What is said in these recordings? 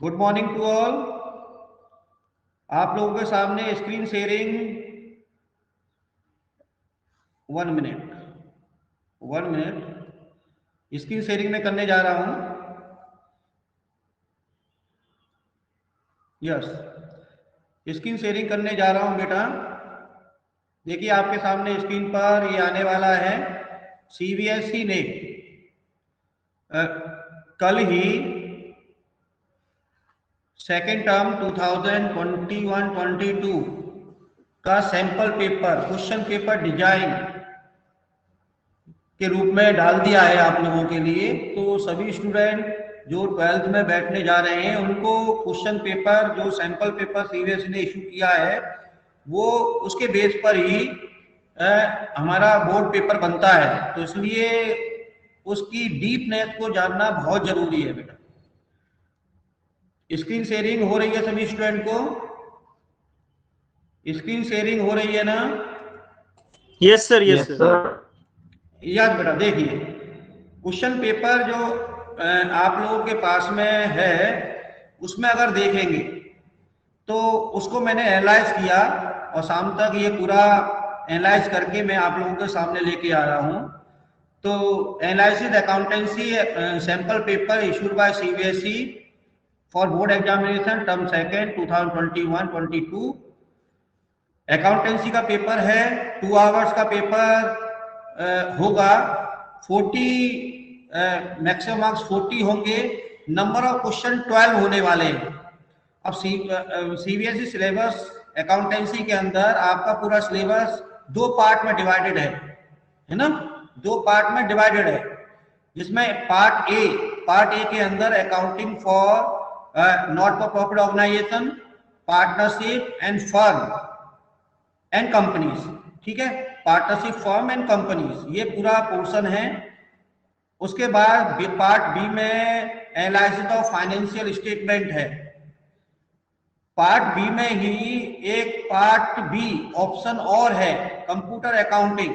Good morning to all. आप लोगों के सामने screen sharing 1 minute screen sharing में करने जा रहा हूं। यस, स्क्रीन शेयरिंग करने जा रहा हूं बेटा। देखिए आपके सामने स्क्रीन पर ये आने वाला है। सीबीएसई ने कल ही सेकेंड टर्म 2021-22 का sample paper, question paper design के रूप में डाल दिया है आप लोगों के लिए। तो सभी स्टूडेंट जो 12th में बैठने जा रहे हैं उनको क्वेश्चन पेपर, जो सैंपल पेपर सीबीएसई ने इशू किया है, वो उसके बेस पर ही हमारा बोर्ड पेपर बनता है। तो इसलिए उसकी डीपनेस को जानना बहुत जरूरी है बेटा। स्क्रीन शेयरिंग हो रही है सभी स्टूडेंट को? स्क्रीन शेयरिंग हो रही है ना? Yes sir, yes yes sir. Sir. याद बेटा देखिए, क्वेश्चन पेपर जो आप लोगों के पास में है उसमें अगर देखेंगे तो उसको मैंने एनालाइज किया और शाम तक ये पूरा एनालाइज करके मैं आप लोगों के सामने लेके आ रहा हूँ। तो analysis accountancy sample paper issued by CBSE for board examination term second 2021-22। Accountancy का पेपर है, 2 आवर्स का पेपर होगा। 40 मैक्सिमम मार्क्स 40 होंगे। नंबर ऑफ क्वेश्चन 12 होने वाले हैं। अब सीबीएसई सिलेबस अकाउंटेंसी के अंदर आपका पूरा सिलेबस 2 पार्ट में डिवाइडेड है ना? 2 पार्ट में डिवाइडेड है, जिसमें पार्ट ए के अंदर accounting for not for profit organisation, partnership and firm and companies. ठीक है, पार्टनरशिप फर्म एंड कंपनीज, ये पूरा पोर्शन है। उसके बाद पार्ट बी में एनालिसिस ऑफ फाइनेंशियल स्टेटमेंट है। पार्ट बी में ही एक पार्ट बी ऑप्शन और है, कंप्यूटर अकाउंटिंग।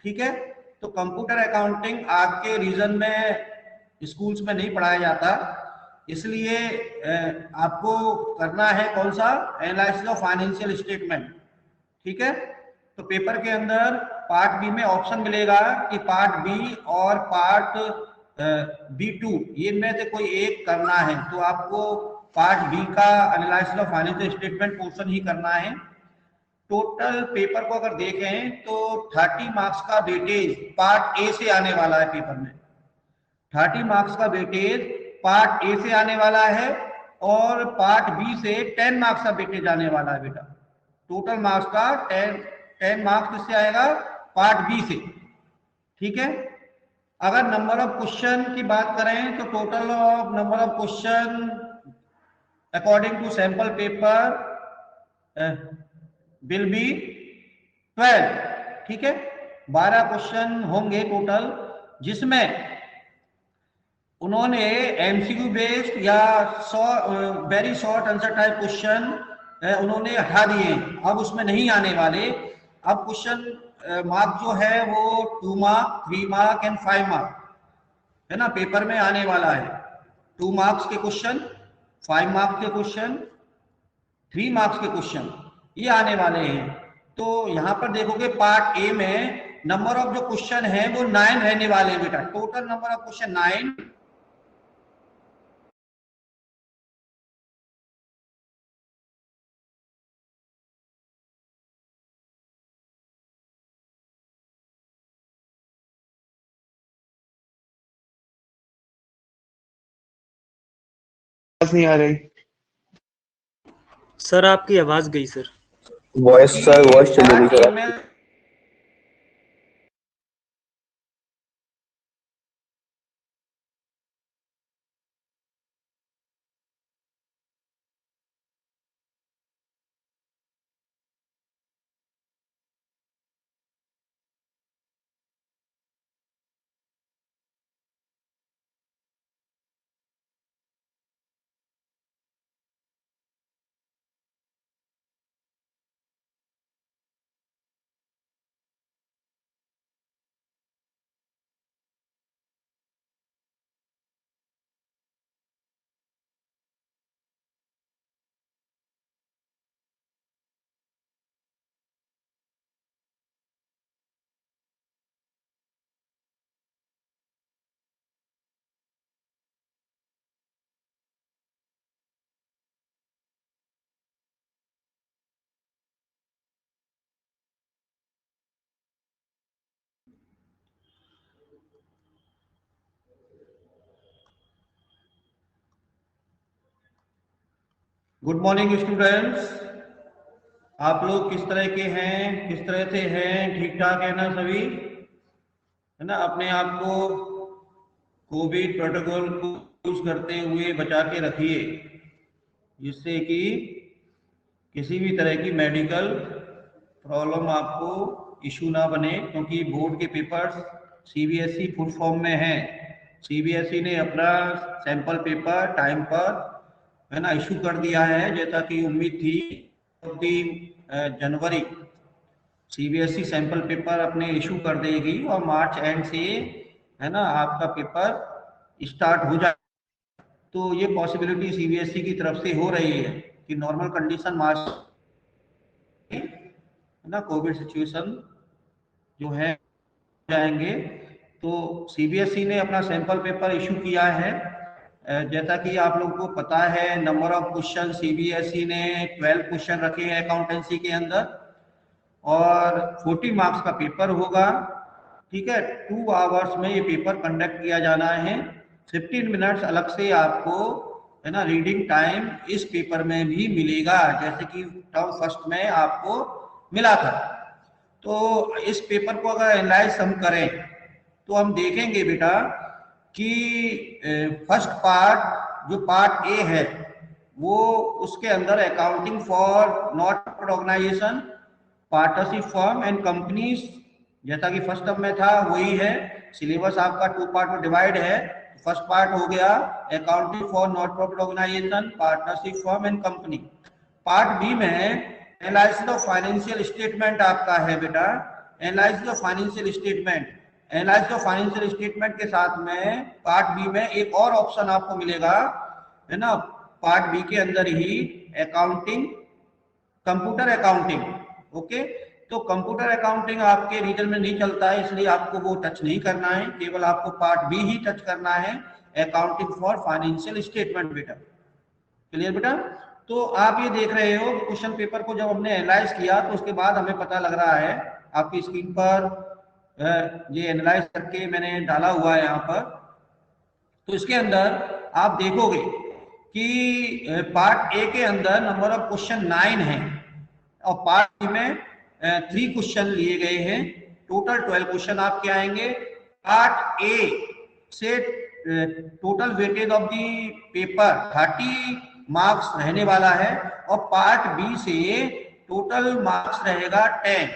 ठीक है, तो कंप्यूटर अकाउंटिंग आपके रीजन में स्कूल्स में नहीं पढ़ाया जाता, इसलिए आपको करना है कौन सा? Analysis of financial statement. ठीक है, तो पेपर के अंदर पार्ट बी में ऑप्शन मिलेगा कि पार्ट बी और पार्ट B2 ये में से कोई एक करना है। तो आपको पार्ट बी का analysis of financial statement portion ही करना है। टोटल पेपर को अगर देखें तो 30 मार्क्स का वेटेज पार्ट ए से आने वाला है पेपर में। 30 मार्क्स का वेटेज पार्ट ए से आने वाला है और पार्ट बी से 10 मार्क्स का वेटेज आने वाला है बेटा। टोटल मार्क्स का 10 मार्क्स किससे आएगा? पार्ट बी से। ठीक है, अगर नंबर ऑफ क्वेश्चन की बात करें तो total of number of question according to sample paper will be 12। ठीक है, 12 क्वेश्चन होंगे टोटल, जिसमें उन्होंने एमसीक्यू बेस्ड या very short answer type question उन्होंने हटा दिए, अब उसमें नहीं आने वाले। अब क्वेश्चन मार्क जो है वो 2 मार्क, 3 मार्क एंड 5 मार्क है ना, पेपर में आने वाला है। 2 मार्क्स के क्वेश्चन, 5 मार्क्स के क्वेश्चन, 3 मार्क्स के क्वेश्चन, ये आने वाले हैं। तो यहां पर देखोगे पार्ट ए में नंबर ऑफ जो क्वेश्चन है वो 9 रहने वाले हैं बेटा। Total number of question 9। नहीं आ रही सर आपकी आवाज गई सर। वॉइस सर, वॉइस चली गई पार्ट सर ए आपकी। में गुड मॉर्निंग स्टूडेंट्स। आप लोग किस तरह के हैं, किस तरह से हैं? ठीक ठाक है ना सभी? है ना? अपने आप को कोविड प्रोटोकॉल को यूज करते हुए बचा के रखिए, जिससे कि किसी भी तरह की मेडिकल प्रॉब्लम आपको इशू ना बने, क्योंकि बोर्ड के पेपर्स सीबीएसई फुल फॉर्म में हैं। सीबीएसई ने अपना सैंपल पेपर टाइम पर, है ना, इशू कर दिया है, जैसा कि उम्मीद थी। 3 जनवरी सीबीएसई सैंपल पेपर अपने इशू कर देगी और मार्च एंड से, है ना, आपका पेपर स्टार्ट हो जाए। तो ये पॉसिबिलिटी सीबीएसई की तरफ से हो रही है कि नॉर्मल कंडीशन मार्च, है ना, कोविड सिचुएशन जो है जाएंगे। तो सीबीएसई ने अपना सैंपल पेपर इशू किया है। जैसा कि आप लोगों को पता है, नंबर ऑफ क्वेश्चन सीबीएसई ने 12 क्वेश्चन रखे हैं अकाउंटेंसी के अंदर, और 40 मार्क्स का पेपर होगा। ठीक है, 2 आवर्स में ये पेपर कंडक्ट किया जाना है। 15 मिनट्स अलग से आपको, है ना, रीडिंग टाइम इस पेपर में भी मिलेगा, जैसे कि टर्म फर्स्ट में आपको मिला था। तो इस पेपर को अगर एनालाइज हम करें तो हम देखेंगे बेटा कि फर्स्ट पार्ट, जो पार्ट ए है, वो उसके अंदर accounting for not profit organisation, partnership firm and companies, जैसा कि फर्स्ट टर्म में था वही है। सिलेबस आपका 2 पार्ट में डिवाइड है। फर्स्ट पार्ट हो गया accounting for not profit organisation, partnership firm and company. Part B में एनालिसिस ऑफ फाइनेंशियल स्टेटमेंट आपका है बेटा। Analysis of financial statement, analysis of financial statement के साथ में पार्ट बी में एक और ऑप्शन आपको मिलेगा, है ना, पार्ट बी के अंदर ही अकाउंटिंग, कंप्यूटर अकाउंटिंग। ओके, तो कंप्यूटर अकाउंटिंग आपके रीजन में नहीं चलता है, इसलिए आपको वो टच नहीं करना है, केवल आपको पार्ट बी ही टच करना है, अकाउंटिंग फॉर फाइनेंशियल स्टेटमेंट बेटा। क्लियर बेटा? तो आप ये देख रहे हो क्वेश्चन पेपर को जब हमने एनालाइज किया तो उसके बाद हमें पता लग रहा है, आपकी स्क्रीन पर ये एनालाइज करके मैंने डाला हुआ है यहाँ पर। तो इसके अंदर आप देखोगे कि पार्ट ए के अंदर नंबर ऑफ क्वेश्चन 9 है और पार्ट बी में 3 क्वेश्चन लिए गए हैं। टोटल 12 क्वेश्चन आपके आएंगे। पार्ट ए से total weightage of the paper 30 marks रहने वाला है और पार्ट बी से टोटल मार्क्स रहेगा 10,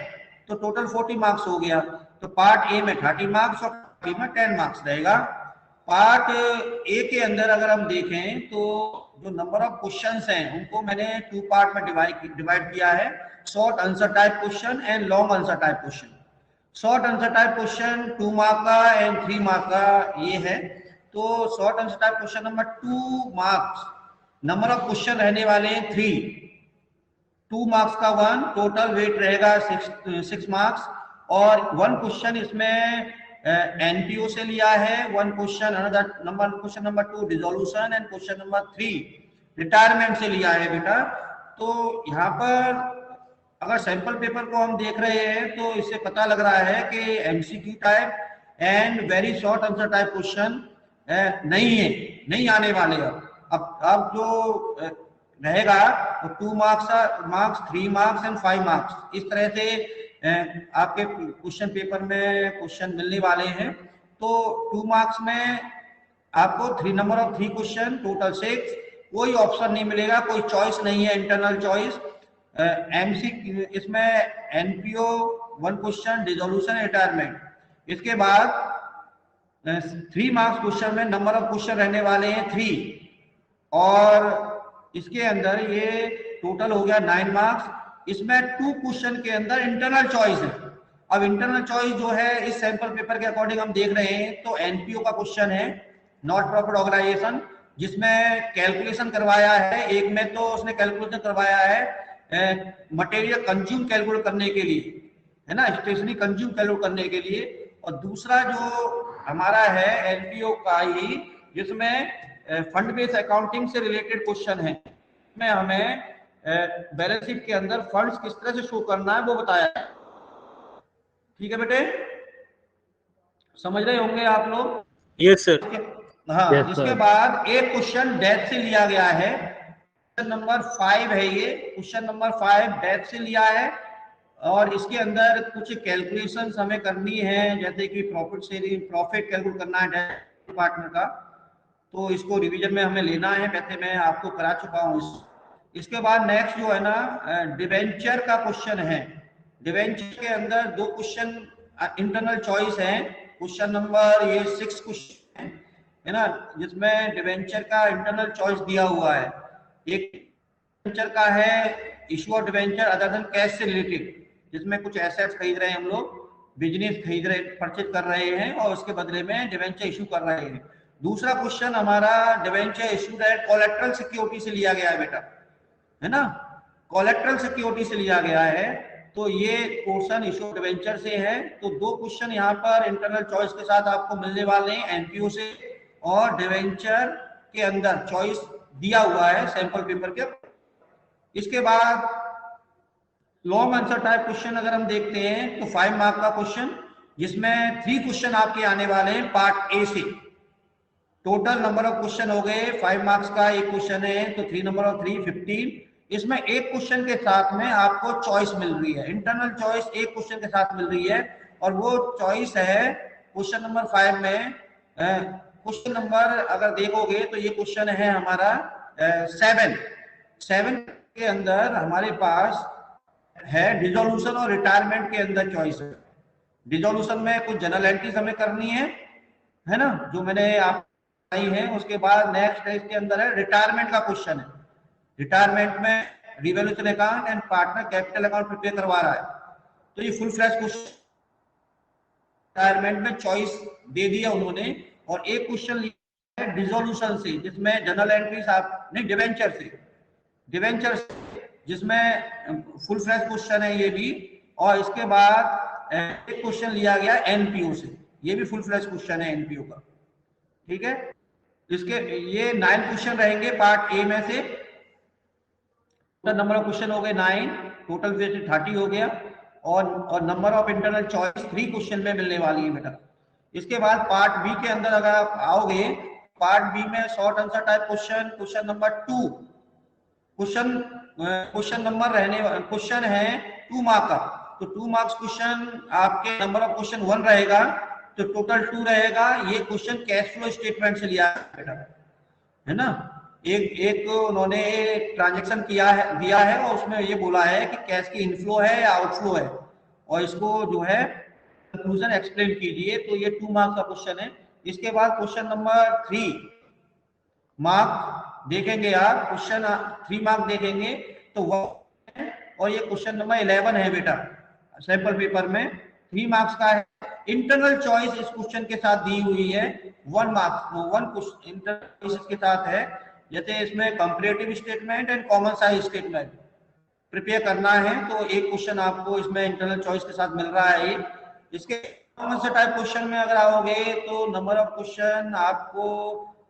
तो टोटल 40 मार्क्स हो गया। तो पार्ट ए में 30 मार्क्स और पार्ट बी में 10 मार्क्स रहेगा। पार्ट ए के अंदर अगर हम देखें तो जो नंबर ऑफ क्वेश्चंस हैं उनको मैंने 2 पार्ट में डिवाइड किया है, short answer type question and long answer type question. Short answer type question 2 mark का एंड 3 मार्क का ये है। तो short answer type question number 2 marks, number of question रहने वाले हैं 3, 2 मार्क्स का 1, टोटल वेट रहेगा 6 मार्क्स। और 1 क्वेश्चन इसमें एनपीओ से लिया है, 1 question another number, question number 2 dissolution and question number 3 retirement से लिया है बेटा। तो यहाँ पर अगर सैंपल पेपर को हम देख रहे हैं तो इससे पता लग रहा है कि MCQ type and very short answer type question नहीं है, नहीं आने वाले। अब जो रहेगा तो 2 मार्क्स 3 मार्क्स एंड 5 मार्क्स, इस तरह से आपके क्वेश्चन पेपर में क्वेश्चन मिलने वाले हैं। तो 2 मार्क्स में आपको 3 नंबर ऑफ 3 क्वेश्चन, टोटल 6, कोई ऑप्शन नहीं मिलेगा, कोई चॉइस नहीं है, इंटरनल चॉइस। एमसी इसमें एनपीओ 1 क्वेश्चन, डिसोल्यूशन, रिटायरमेंट। इसके बाद 3 मार्क्स क्वेश्चन में नंबर ऑफ क्वेश्चन रहने वाले हैं 3 और इसके अंदर ये टोटल हो गया 9 मार्क्स। इसमें 2 क्वेश्चन के अंदर इंटरनल चॉइस है। अब इंटरनल चॉइस जो है इस सैंपल पेपर के अकॉर्डिंग हम देख रहे हैं तो एनपीओ का क्वेश्चन है, नॉट प्रॉफिट ऑर्गेनाइजेशन, जिसमें कैलकुलेशन करवाया है। एक में तो उसने कैलकुलेशन करवाया है मटेरियल कंज्यूम कैलकुलेट करने के लिए, है ना, स्टेशनरी कंज्यूम कैलकुलेट करने के लिए, और दूसरा जो हमारा है एनपीओ का ही, जिसमें फंड बेस्ड अकाउंटिंग से रिलेटेड क्वेश्चन है। में हमें बैलेंस शीट के अंदर फंड्स किस तरह से शो करना है वो बताया है। ठीक है बेटे, समझ रहे होंगे आप लोग? Yes sir. हाँ, इसके बाद एक क्वेश्चन डेथ से लिया गया है, क्वेश्चन नंबर 5 है ये, क्वेश्चन नंबर 5 बैक से लिया है और इसके अंदर कुछ कैलकुलेशंस हमें करनी है, जैसे कि प्रॉफिट शेयरिंग, प्रॉफिट कैलकुलेट करना है पार्टनर का, तो इसको रिवीजन में हमें लेना है, वैसे मैं आपको करा चुका हूँ। इसके बाद नेक्स्ट जो है ना डिवेंचर का क्वेश्चन है। डिवेंचर के अंदर दो क्वेश्चन इंटरनल चॉइस है, क्वेश्चन नंबर ये 6 क्वेश्चन है ना, जिसमें डिवेंचर का इंटरनल चॉइस दिया हुआ है। एक डिवेंचर का है issue of debenture other than cash से रिलेटेड, जिसमें कुछ एसेट्स खरीद रहे हैं हम लोग, बिजनेस खरीद रहे, परचेज कर रहे हैं और उसके बदले में डिवेंचर इशू कर रहे हैं। दूसरा क्वेश्चन हमारा debenture issued at collateral security से लिया गया है बेटा, है ना, कोलेटरल सिक्योरिटी से लिया गया है, तो ये पोर्शन इशू डिवेंचर से है। तो दो क्वेश्चन यहाँ पर इंटरनल चॉइस के साथ आपको मिलने वाले हैं एनपीओ से, और डिवेंचर के अंदर चॉइस दिया हुआ है सैंपल पेपर के। इसके बाद लॉन्ग आंसर टाइप क्वेश्चन अगर हम देखते हैं तो 5 मार्क का क्वेश्चन, जिसमें 3 क्वेश्चन आपके आने वाले हैं पार्ट ए से। टोटल नंबर ऑफ क्वेश्चन हो गए 5 मार्क्स का, एक क्वेश्चन है तो 3 नंबर ऑफ 3 15। इसमें एक क्वेश्चन के साथ में आपको चॉइस मिल रही है, इंटरनल चॉइस एक क्वेश्चन के साथ मिल रही है, और वो चॉइस है क्वेश्चन नंबर 5 में। क्वेश्चन नंबर अगर देखोगे तो ये क्वेश्चन है हमारा 7 के अंदर हमारे पास है डिसोल्यूशन और रिटायरमेंट के अंदर चॉइस है। डिसोल्यूशन में कुछ जनरल एंट्रीज हमें करनी है ना, जो मैंने आप है। उसके बाद नेक्स्ट है इसके अंदर है रिटायरमेंट का क्वेश्चन है। रिटायरमेंट में revaluation account and partner capital account prepare करवा रहा है, तो ये फुल फ्लैश क्वेश्चन रिटायरमेंट में चॉइस दे दिया उन्होंने। और एक क्वेश्चन लिया है डिसोल्यूशन से, जिसमें जनरल एंट्रीज आप नहीं, डिवेंचर से जिसमें फुल फ्लैश क्वेश्चन है ये भी। और इसके बाद एक क्वेश्चन लिया गया एनपीओ से, ये भी फुल फ्लैश क्वेश्चन है एनपीओ का, ठीक है। इसके ये 9 क्वेश्चन रहेंगे पार्ट ए में से। नंबर ऑफ क्वेश्चन हो गए 9, टोटल 30 हो गया, और number of internal choice 3 question में मिलने वाली है बेटा। इसके बाद पार्ट बी के अंदर अगर आप आओगे, पार्ट बी में short answer type question, question number 2, question number रहने क्वेश्चन है 2 मार्क का, तो 2 मार्क्स क्वेश्चन आपके नंबर ऑफ क्वेश्चन 1 रहेगा, तो टोटल 2 रहेगा। ये क्वेश्चन कैश फ्लो स्टेटमेंट से लिया बेटा, है ना। एक उन्होंने ट्रांजैक्शन दिया है और उसमें ये बोला है कि कैश की इनफ्लो है या आउटफ्लो है, और इसको जो है कंक्लूजन एक्सप्लेन कीजिए, तो ये 2 मार्क्स का क्वेश्चन है। इसके बाद क्वेश्चन नंबर 3 मार्क देखेंगे आप, क्वेश्चन 3 मार्क देखेंगे तो और ये क्वेश्चन नंबर 11 है बेटा सैंपल पेपर में, 3 मार्क्स का है। इंटरनल चॉइस इस क्वेश्चन के साथ दी हुई है 1 मार्क्स, 1 क्वेश्चन इंटरनल चॉइस के साथ है। जैसे इसमें comparative statement and common size statement prepare करना है, तो एक क्वेश्चन आपको इसमें इंटरनल चॉइस के साथ मिल रहा है। इसके कॉमन से टाइप क्वेश्चन में अगर आओगे तो नंबर ऑफ क्वेश्चन आपको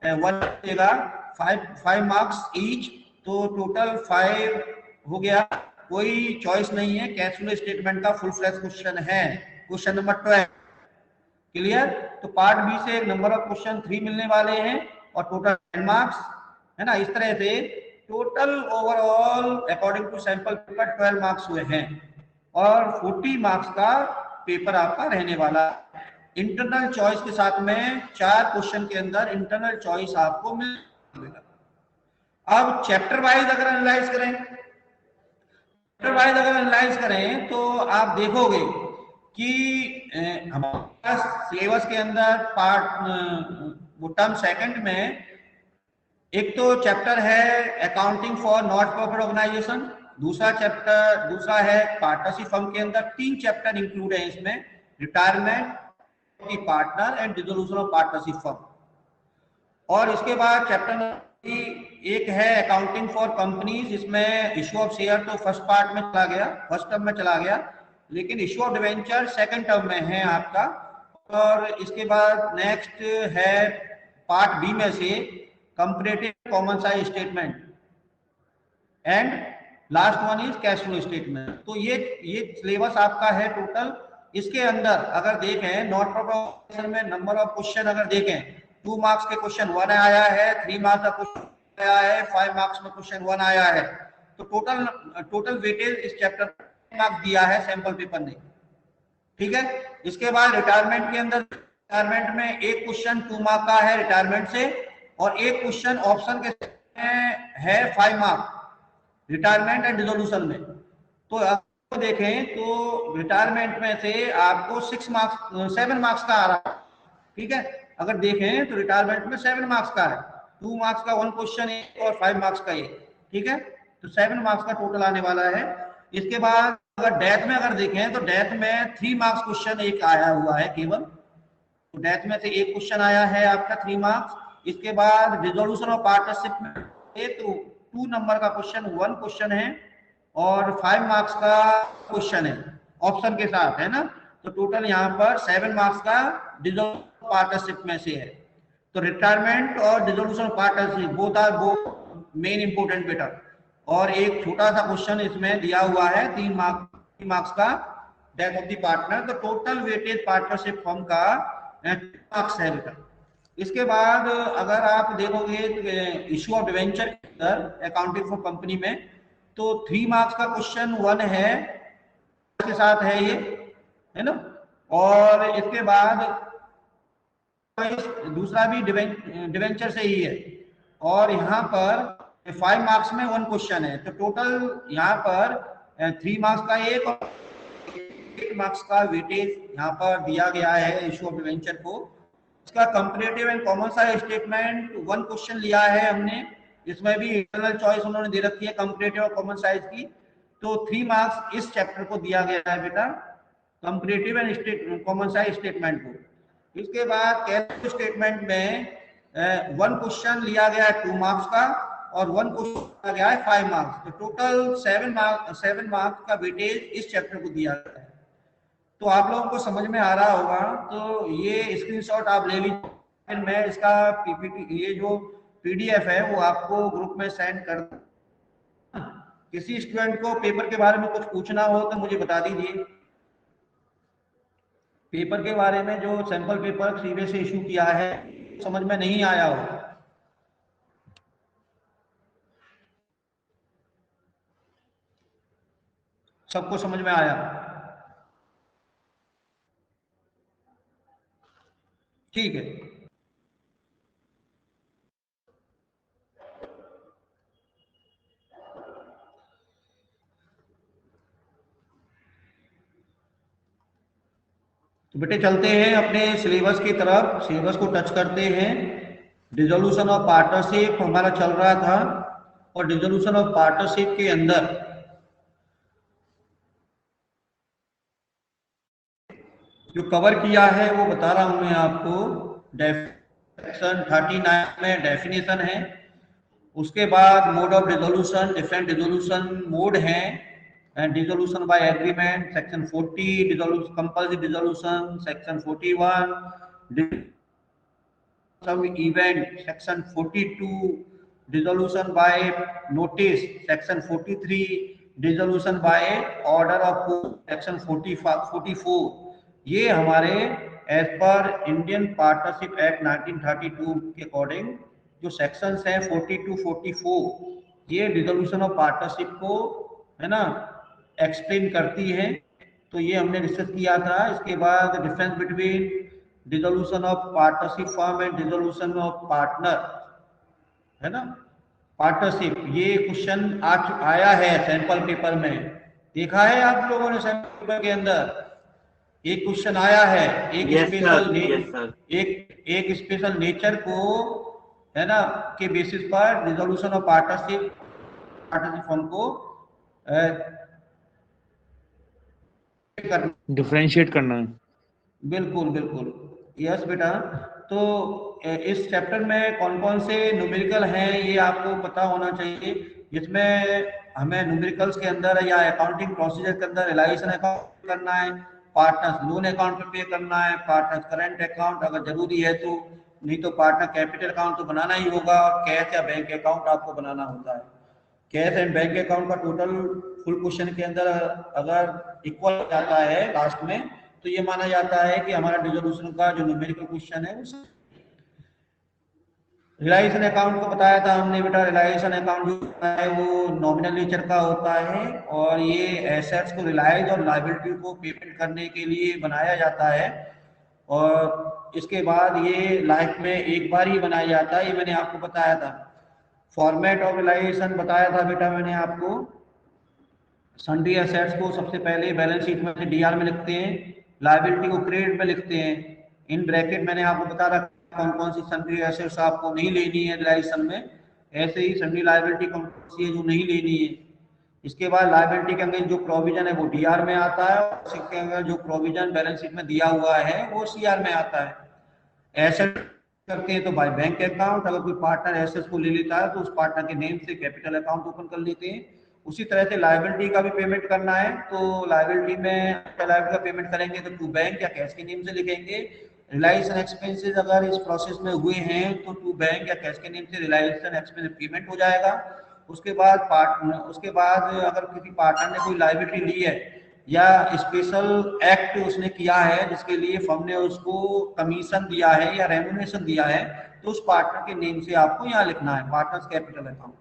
1 मिलेगा, 5 मार्क्स ईच, तो टोटल 5 हो गया। कोई चॉइस नहीं है, कैश फ्लो स्टेटमेंट का फुल फ्लैश क्वेश्चन है, क्वेश्चन नंबर 12 क्लियर। तो पार्ट बी से नंबर ऑफ क्वेश्चन 3 मिलने वाले हैं और टोटल 10 मार्क्स, है ना। इस तरह से total overall according to sample paper 12 marks हुए हैं और 40 मार्क्स का पेपर आपका रहने वाला। इंटरनल चॉइस के साथ में 4 क्वेश्चन के अंदर इंटरनल चॉइस आपको मिलेगा। अब चैप्टर वाइज अगर एनालाइज करें तो आप देखोगे कि हमारे पास सिलेबस के अंदर पार्ट टर्म सेकंड में एक तो चैप्टर है accounting for not profit organisation, दूसरा है पार्टनरशिप फर्म के अंदर 3 चैप्टर इंक्लूड है इसमें, रिटायरमेंट की partner and dissolution of partnership firm. और इसके बाद चैप्टर एक है अकाउंटिंग फॉर कंपनीज, इसमें इशू ऑफ शेयर तो फर्स्ट पार्ट में चला गया, फर्स्ट टर्म में चला गया, लेकिन issue of debenture second term में है आपका। और इसके बाद नेक्स्ट है पार्ट बी में से comparative common size statement and last one is cash flow statement. तो ये सिलेबस आपका है टोटल। इसके अंदर अगर देखें नॉट प्रॉफिट में नंबर ऑफ क्वेश्चन अगर देखें 2 मार्क्स के क्वेश्चन 1 आया है, 3 मार्क्स का क्वेश्चन आया है, 5 मार्क्स में क्वेश्चन 1 आया है, तो टोटल वेटेज इस चैप्टर मार्क्स दिया है सैंपल पेपर ने, ठीक है। इसके बाद रिटायरमेंट के अंदर, रिटायरमेंट में एक क्वेश्चन 2 मार्क का है रिटायरमेंट से, और एक क्वेश्चन ऑप्शन के है 5 मार्क रिटायरमेंट एंड डिसोल्यूशन में। तो आपको देखें तो रिटायरमेंट में से आपको 7 मार्क्स का आ रहा है, ठीक है। अगर देखें तो रिटायरमेंट में 7 मार्क्स का है, 2 मार्क्स का 1 क्वेश्चन एक और 5 मार्क्स का एक, ठीक है। तो 7 मार्क्स का टोटल आने वाला है। इसके बाद अगर डेथ में अगर देखें तो डेथ में 3 मार्क्स क्वेश्चन एक आया हुआ है केवल, तो डेथ में से एक क्वेश्चन आया है आपका 3 मार्क्स। इसके बाद डिसोल्यूशन ऑफ पार्टनरशिप में तो 2 नंबर का क्वेश्चन 1 क्वेश्चन है और 5 मार्क्स का क्वेश्चन है ऑप्शन के साथ, है ना। तो टोटल यहाँ पर 7 मार्क्स का डिसोल्यूशन पार्टनरशिप में से है। तो रिटायरमेंट और dissolution partnership both are main important better. और एक छोटा सा क्वेश्चन इसमें दिया हुआ है 3 मार्क्स का, डेथ ऑफ द पार्टनर। तो टोटल वेटेज पार्टनरशिप फॉर्म का मार्क्स है बेटा। इसके बाद अगर आप देखोगे इशू ऑफ डिवेंचर के अंदर अकाउंटिंग फॉर कंपनी में, तो 3 मार्क्स का क्वेश्चन 1 है के साथ है ये, है ना। और इसके बाद दूसरा भी डिवेंचर से ही है, और यहाँ पर 5 मार्क्स में 1 क्वेश्चन है। तो टोटल यहाँ पर 3 मार्क्स का एक और 8 मार्क्स का वेटेज यहाँ पर दिया गया है इशू ऑफ डिवेंचर को। इसका comparative and common size statement 1 question लिया है हमने, इसमें भी इंटरनल चॉइस उन्होंने दे रखी है कंपैरेटिव और कॉमन साइज की। तो 3 मार्क्स इस चैप्टर को दिया गया है बेटा, comparative and common size statement को। इसके बाद कैश स्टेटमेंट में 1 क्वेश्चन लिया गया है 2 मार्क्स का और 1 क्वेश्चन लिया गया है 5 मार्क्स। तो टोटल 7 मार्क्स का वेटेज इस चैप्टर को दिया गया है। तो आप लोगों को समझ में आ रहा होगा, तो ये स्क्रीनशॉट आप ले लीजिए। मैं इसका पीपीटी, ये जो पीडीएफ है वो आपको ग्रुप में सेंड कर। किसी स्टूडेंट को पेपर के बारे में कुछ पूछना हो तो मुझे बता दीजिए। पेपर के बारे में जो सैंपल पेपर सीबीएसई इशू किया है समझ में नहीं आया हो, सबको समझ में आया? ठीक है। तो बेटे चलते हैं अपने सिलेबस की तरफ, सिलेबस को टच करते हैं। डिसोल्यूशन ऑफ पार्टनरशिप हमारा चल रहा था, और डिसोल्यूशन ऑफ पार्टनरशिप के अंदर जो कवर किया है वो बता रहा हूं मैं आपको। सेक्शन 39 में डेफिनेशन है, उसके बाद mode of dissolution, different dissolution mode है, and dissolution by agreement section 40, dissolution compulsory dissolution section 41, some event section 42, dissolution by notice section 43, dissolution by order of court section 44। ये हमारे as per Indian partnership act 1932 के according जो sections हैं 42, 44, ये dissolution of partnership को, है ना, explain करती है। तो ये हमने डिस्कस किया था। इसके बाद difference between dissolution of partnership form and dissolution of partner, है ना, पार्टनरशिप। ये क्वेश्चन आया है सैंपल पेपर में, देखा है आप लोगों ने सैंपल पेपर के अंदर एक क्वेश्चन आया है, एक स्पेशल नेचर को, है ना, के बेसिस पर डिसोल्यूशन ऑफ पार्टनरशिप फॉर्म को डिफरेंशिएट करना है। बिल्कुल बिल्कुल, यस बेटा। तो इस चैप्टर में कौन कौन से न्यूमेरिकल हैं ये आपको पता होना चाहिए। जिसमें हमें न्यूमेरिकल्स के अंदर या अकाउंटिंग प्रोसीजर के अंदर रिलाइजेशन अकाउंट करना है, पार्टनर्स लोन अकाउंट पे पे करना है, पार्टनर्स करंट अकाउंट अगर जरूरी है तो, नहीं तो पार्टनर कैपिटल अकाउंट तो बनाना ही होगा, और कैश या बैंक अकाउंट आपको बनाना होता है। कैश एंड बैंक अकाउंट का टोटल फुल क्वेश्चन के अंदर अगर इक्वल जाता है लास्ट में, तो ये माना जाता है कि हमारा डिसोल्यूशन का जो न्यूमेरिकल क्वेश्चन है रिलाइजेशन अकाउंट को बताया था हमने बेटा, रिलाइजेशन अकाउंट जो होता है वो नॉमिनल नेचर का होता है और ये एसेट्स को रिलाइज और लायबिलिटी को पेमेंट करने के लिए बनाया जाता है और इसके बाद ये लाइफ में एक बार ही बनाया जाता है, ये मैंने आपको बताया था। फॉर्मेट ऑफ रिलाइजेशन बताया था बेटा मैंने आपको। सन्ड्री एसेट्स को सबसे पहले बैलेंस शीट में डीआर में लिखते हैं, लायबिलिटी को क्रेडिट में लिखते हैं। इन ब्रैकेट मैंने आपको बता रखा कौन कौन सी सन्ड्री एसेट्स आपको नहीं लेनी है रिलाइजेशन में, ऐसे ही सन्ड्री लायबिलिटी कौन सी है जो नहीं लेनी है। इसके बाद लायबिलिटी के अंदर जो प्रोविजन है वो डीआर में आता है और इसके अंदर जो प्रोविजन बैलेंस शीट में दिया हुआ है वो सीआर में आता है। एसेट करते हैं तो बाय बैंक अकाउंट, अगर कोई पार्टनर एसेट्स को ले लेता है तो उस पार्टनर के नेम से कैपिटल अकाउंट ओपन कर लेते हैं। उसी तरह से लायबिलिटी का भी पेमेंट करना है तो लायबिलिटी में लायबिलिटी का पेमेंट करेंगे तो टू बैंक या कैश के नेम से लिखेंगे। रिलाइजेशन एक्सपेंसेस अगर इस प्रोसेस में हुए हैं तो टू बैंक या कैश के नेम से रिलाइजेशन एक्सपेंस पेमेंट हो जाएगा। उसके बाद अगर किसी पार्टनर ने कोई लायबिलिटी ली है या स्पेशल एक्ट उसने किया है जिसके लिए फर्म ने उसको कमीशन दिया है या रेम्युनरेशन दिया है तो उस पार्टनर के नेम से आपको यहाँ लिखना है पार्टनर्स कैपिटल अकाउंट।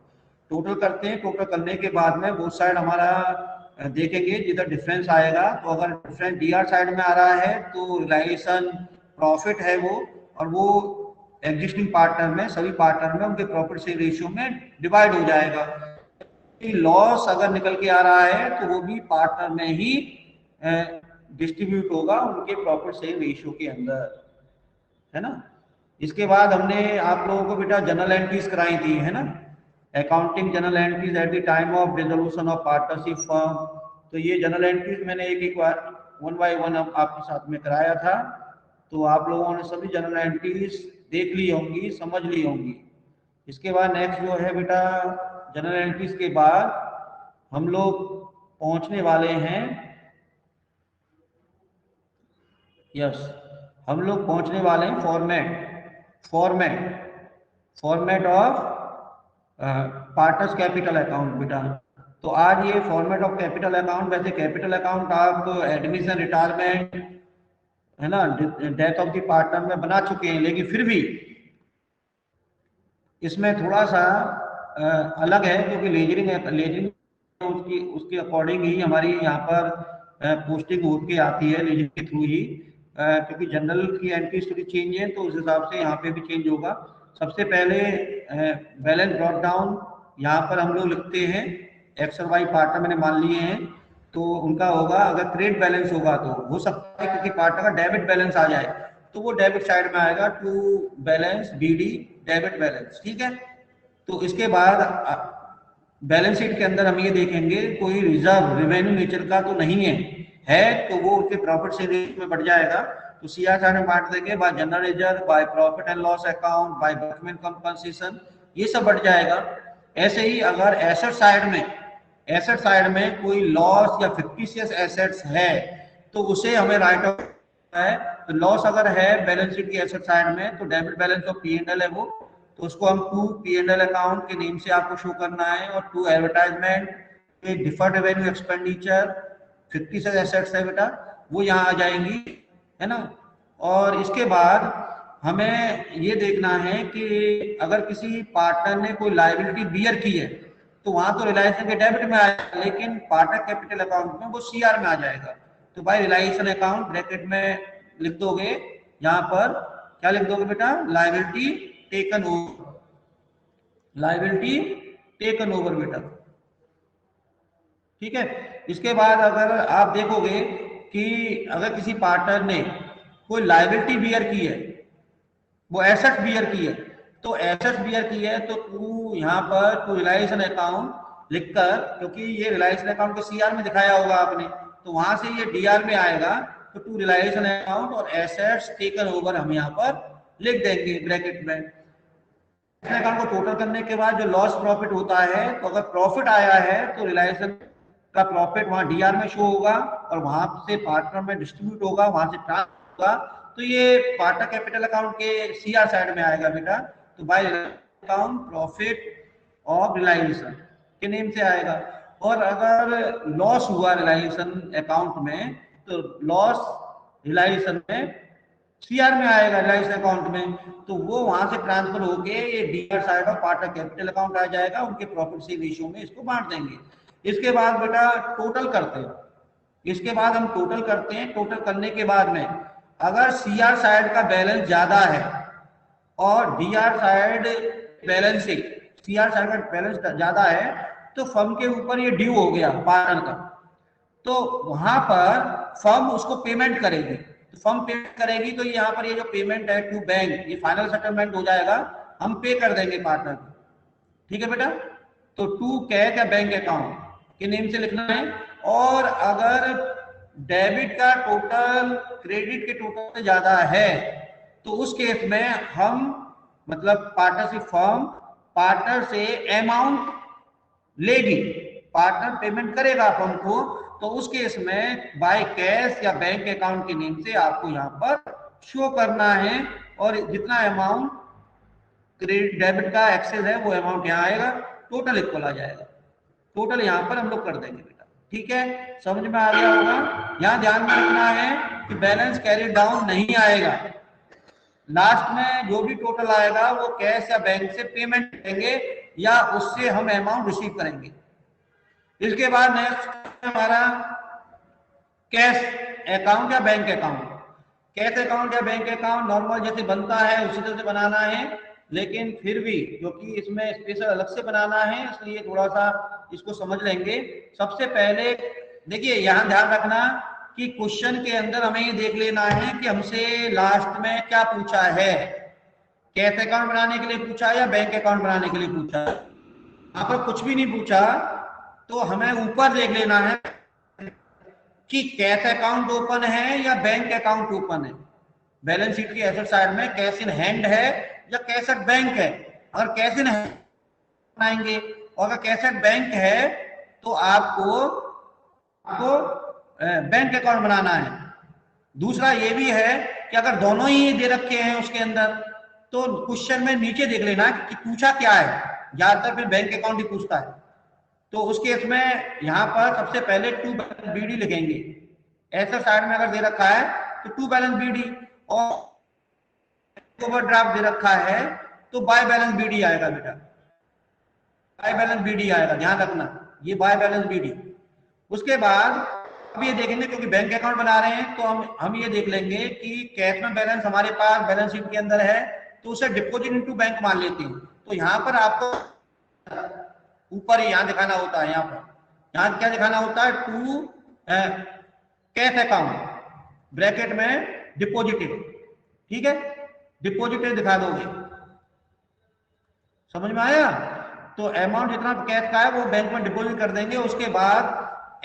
टोटल करते हैं, टोटल करने के बाद में बोथ साइड हमारा देखेंगे जिधर डिफरेंस आएगा तो अगर डिफरेंस डीआर साइड में आ रहा है तो रिलाइजेशन प्रॉफिट है वो, और वो एग्जिस्टिंग पार्टनर में सभी पार्टनर में उनके प्रॉफिट से रेशियो में डिवाइड हो जाएगा। लॉस अगर निकल के आ रहा है तो वो भी पार्टनर में ही डिस्ट्रीब्यूट होगा उनके प्रॉफिट सेल रेशियो के अंदर, है ना। इसके बाद हमने आप लोगों को बेटा जनरल एंट्रीज कराई थी, है ना, accounting general entries at the time of dissolution of partnership firm. तो ये जनरल एंट्रीज मैंने एक एक बार वन बाय वन आपके साथ में कराया था, तो आप लोगों ने सभी जनरल एंट्रीज देख ली होंगी, समझ ली होंगी। इसके बाद नेक्स्ट जो है बेटा जनरल एंट्रीज के बाद हम लोग पहुंचने वाले हैं, हम लोग पहुंचने वाले हैं format of partners capital account बेटा। तो आज ये फॉर्मेट ऑफ कैपिटल अकाउंट, वैसे कैपिटल अकाउंट आप एडमिशन, रिटायरमेंट, है ना, डेथ ऑफ द पार्टनर में बना चुके हैं, लेकिन फिर भी इसमें थोड़ा सा अलग है क्योंकि लेजरिंग उसके अकॉर्डिंग ही हमारी यहाँ पर पोस्टिंग होके आती है लेजरिंग के थ्रू ही, क्योंकि जनरल की एंट्रीज थोड़ी चेंज है तो उस हिसाब से यहाँ पे भी चेंज होगा। सबसे पहले बैलेंस ब्रॉट डाउन यहाँ पर हम लोग लिखते हैं, एक्स और वाई पार्टनर मैंने मान लिए हैं तो उनका होगा, अगर क्रेडिट बैलेंस होगा तो हो सकता है क्योंकि पार्टनर का डेबिट बैलेंस आ जाए तो वो डेबिट साइड में आएगा, to balance BD debit balance, ठीक है। तो इसके बाद बैलेंस शीट के अंदर हम ये देखेंगे कोई रिजर्व रेवेन्यू नेचर का तो नहीं है तो वो उसके प्रॉफिट से रेट में बढ़ जाएगा। तो सीआर साइड में बांट देंगे by general reserve, by profit and loss account, by workman compensation, ये सब बढ़ जाएगा। ऐसे ही अगर एसेट साइड में कोई लॉस या फिक्टिशियस एसेट्स है तो उसे हमें राइट ऑफ है। तो लॉस अगर है बैलेंस शीट की एसेट साइड में तो डेबिट बैलेंस ऑफ पी&एल है वो, तो उसको हम टू पी&एल अकाउंट के नेम से आपको शो करना है, और टू एडवर्टाइजमेंट पे deferred revenue expenditure fictitious assets है बेटा वो यहाँ आ जाएंगी, है ना। और इसके बाद हमें ये देखना है कि अगर किसी पार्टनर ने कोई लायबिलिटी बियर की है तो वहां तो रिलायंस के डेबिट में आएगा लेकिन पार्टनर कैपिटल अकाउंट में वो सीआर में आ जाएगा। तो भाई रिलायंस अकाउंट ब्रैकेट में लिख दोगे, यहाँ पर क्या लिख दोगे बेटा, लायबिलिटी टेकन ओवर बेटा, ठीक है। इसके बाद अगर आप देखोगे कि अगर किसी पार्टनर ने कोई लायबिलिटी बियर की है, वो एसेट बियर की है, तो एसेट बियर की है तो तू यहाँ पर टू रिलायंस अकाउंट लिखकर, क्योंकि ये रिलायंस अकाउंट को सीआर में दिखाया होगा आपने तो वहां से ये डीआर में आएगा, तो टू रिलायंस अकाउंट और एसेट्स टेकन ओवर हम यहाँ पर लिख देंगे ब्रैकेट में। अकाउंट को टोटल करने के बाद जो लॉस प्रॉफिट होता है, तो अगर प्रॉफिट आया है तो रिलायंस का प्रॉफिट वहां डीआर में शो होगा और वहां से पार्टनर में डिस्ट्रीब्यूट होगा, वहां से ट्रांसफर होगा, तो ये पार्टनर कैपिटल अकाउंट के सीआर साइड में आएगा बेटा। तो bye account profit of Reliance के नेम से आएगा। और अगर लॉस हुआ रिलायंस अकाउंट में तो लॉस रिलायंस में सीआर में आएगा रिलायंस अकाउंट में, तो वो वहां से ट्रांसफर होके ये DR side of partner capital account आ जाएगा, उनके प्रॉफिट से रेशियो में इसको बांट देंगे। इसके बाद बेटा टोटल करते हैं, इसके बाद हम टोटल करते हैं। टोटल करने के बाद में अगर सीआर साइड का बैलेंस ज्यादा है और DR side balancing, CR side का बैलेंस ज्यादा है तो फर्म के ऊपर ये ड्यू हो गया पार्टनर का, तो वहां पर फर्म उसको पेमेंट करेगी। तो फर्म पेमेंट करेगी तो यहाँ पर ये जो पेमेंट है टू बैंक, ये फाइनल सेटलमेंट हो जाएगा, हम पे कर देंगे पार्टनर को। ठीक है बेटा, तो टू कैश या बैंक अकाउंट के नेम से लिखना है। और अगर डेबिट का टोटल क्रेडिट के टोटल से ज्यादा है तो उस केस में हम मतलब पार्टनरशिप फर्म पार्टनर से अमाउंट लेगी, पार्टनर पेमेंट करेगा फर्म को, तो उस केस में बाय कैश या बैंक अकाउंट के नेम से आपको यहाँ पर शो करना है, और जितना अमाउंट क्रेडिट डेबिट का एक्सेस है वो अमाउंट यहाँ आएगा, टोटल इक्वल आ जाएगा। टोटल यहाँ पर हम लोग कर देंगे बेटा। ठीक है, समझ में आ गया होगा। यहाँ ध्यान में रखना है कि बैलेंस कैरी डाउन नहीं आएगा, लास्ट में जो भी टोटल आएगा वो कैश या बैंक से पेमेंट करेंगे या उससे हम अमाउंट रिसीव करेंगे। इसके बाद नेक्स्ट हमारा कैश अकाउंट या बैंक अकाउंट। कैश अकाउंट या बैंक अकाउंट नॉर्मल जैसे बनता है उसी तरह से बनाना है, लेकिन फिर भी क्योंकि इसमें स्पेशल अलग से बनाना है इसलिए थोड़ा सा इसको समझ लेंगे। सबसे पहले देखिए यहाँ ध्यान रखना कि क्वेश्चन के अंदर हमें ये देख लेना है कि हमसे लास्ट में क्या पूछा है, कैश अकाउंट बनाने के लिए पूछा या बैंक अकाउंट बनाने के लिए पूछा। यहाँ पर कुछ भी नहीं पूछा तो हमें ऊपर देख लेना है कि कैश अकाउंट ओपन है या बैंक अकाउंट ओपन है। बैलेंस शीट की एसेट साइड में कैश इन हैंड है या कैश एट बैंक है। अगर कैश इन हैंड बनाएंगे और अगर कैश एट बैंक है तो आपको बैंक अकाउंट बनाना है। दूसरा ये भी है कि अगर दोनों ही दे रखे हैं उसके अंदर तो क्वेश्चन में नीचे देख लेना कि पूछा क्या है, ज्यादातर फिर बैंक अकाउंट ही पूछता है। तो उस केस में यहाँ पर सबसे पहले टू बैलेंस बीडी लिखेंगे। ऐसा साइड में अगर दे रखा है तो टू बैलेंस बीडी, और ओवरड्राफ्ट दे रखा है तो बाय बैलेंस बीडी आएगा बेटा, बाय बैलेंस बीडी आएगा, ध्यान रखना ये बाय बैलेंस बीडी। उसके बाद अब ये देखेंगे क्योंकि बैंक अकाउंट बना रहे हैं तो हम ये देख लेंगे कि कैश में बैलेंस हमारे पास बैलेंस शीट के अंदर है तो उसे डिपॉजिट इनटू बैंक मान लेते हैं। तो यहाँ पर आपको ऊपर यहाँ दिखाना होता है, यहाँ क्या दिखाना होता है, टू कैश अकाउंट ब्रैकेट में डिपॉजिटेड। ठीक है, डिपॉजिटेड दिखा दोगे, समझ में आया। तो अमाउंट जितना कैश का है वो बैंक में डिपॉजिट कर देंगे। उसके बाद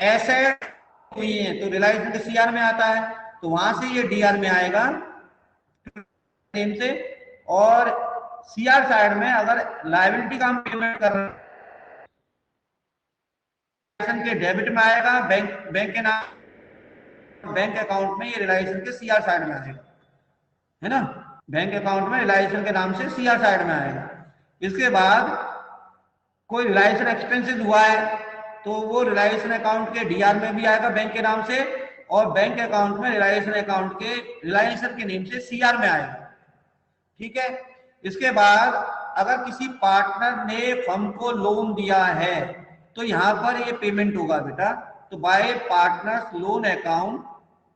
एसेट हुई है तो रिलायंस के सीआर में आता है तो वहां से ये डीआर में आएगा नेम से, और सीआर साइड में अगर लायबिलिटी का हम पेमेंट कर रहे हैं के डेबिट में आएगा, बैंक के नाम बैंक अकाउंट में ये रिलायंस के सीआर साइड में आएगा, है ना, बैंक अकाउंट में रिलायंस के नाम से सीआर साइड में आएगा। इसके बाद कोई रिलायंस एक्सपेंसेस हुआ है तो वो रिलायंस अकाउंट के डीआर में भी आएगा बैंक के नाम से, और बैंक अकाउंट में रिलायंस अकाउंट के रिलायंस के नेम से सीआर में आएगा। ठीक है, इसके बाद अगर किसी पार्टनर ने फर्म को लोन दिया है तो यहाँ पर ये पेमेंट होगा बेटा, तो बाय पार्टनर्स लोन अकाउंट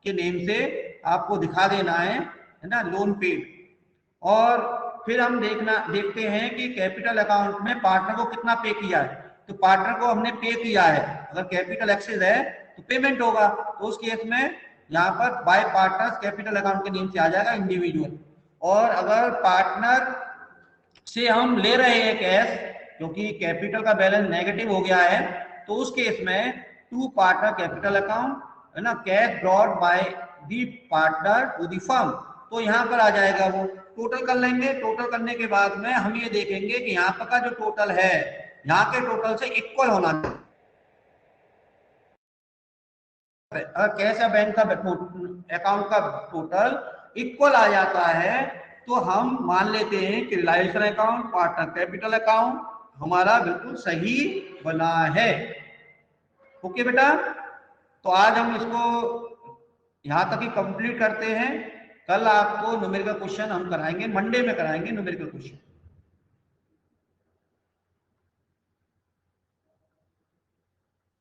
के नेम से आपको दिखा देना है ना, लोन पेड। और फिर हम देखते हैं कि कैपिटल अकाउंट में पार्टनर को कितना पे किया है, तो पार्टनर को हमने पे किया है, अगर कैपिटल एक्सेस है तो पेमेंट होगा, तो उस केस में यहाँ पर बाय पार्टनर्स कैपिटल अकाउंट के नेम से आ जाएगा इंडिविजुअल। और अगर पार्टनर से हम ले रहे हैं कैश क्योंकि कैपिटल का बैलेंस नेगेटिव हो गया है तो उस केस में टू पार्टनर कैपिटल अकाउंट, है ना, cash brought by the partner to the firm, तो यहाँ पर आ जाएगा वो। टोटल कर लेंगे, टोटल करने के बाद में हम ये देखेंगे कि यहाँ पर का जो टोटल है यहाँ के टोटल से इक्वल होना चाहिए। अगर कैश या बैंक का अकाउंट का टोटल इक्वल आ जाता है तो हम मान लेते हैं कि Reliance account partner capital account हमारा बिल्कुल सही बना है। ओके बेटा, तो आज हम इसको यहाँ तक ही कंप्लीट करते हैं। कल आपको न्यूमेरिकल क्वेश्चन हम कराएंगे, मंडे में कराएंगे न्यूमेरिकल क्वेश्चन।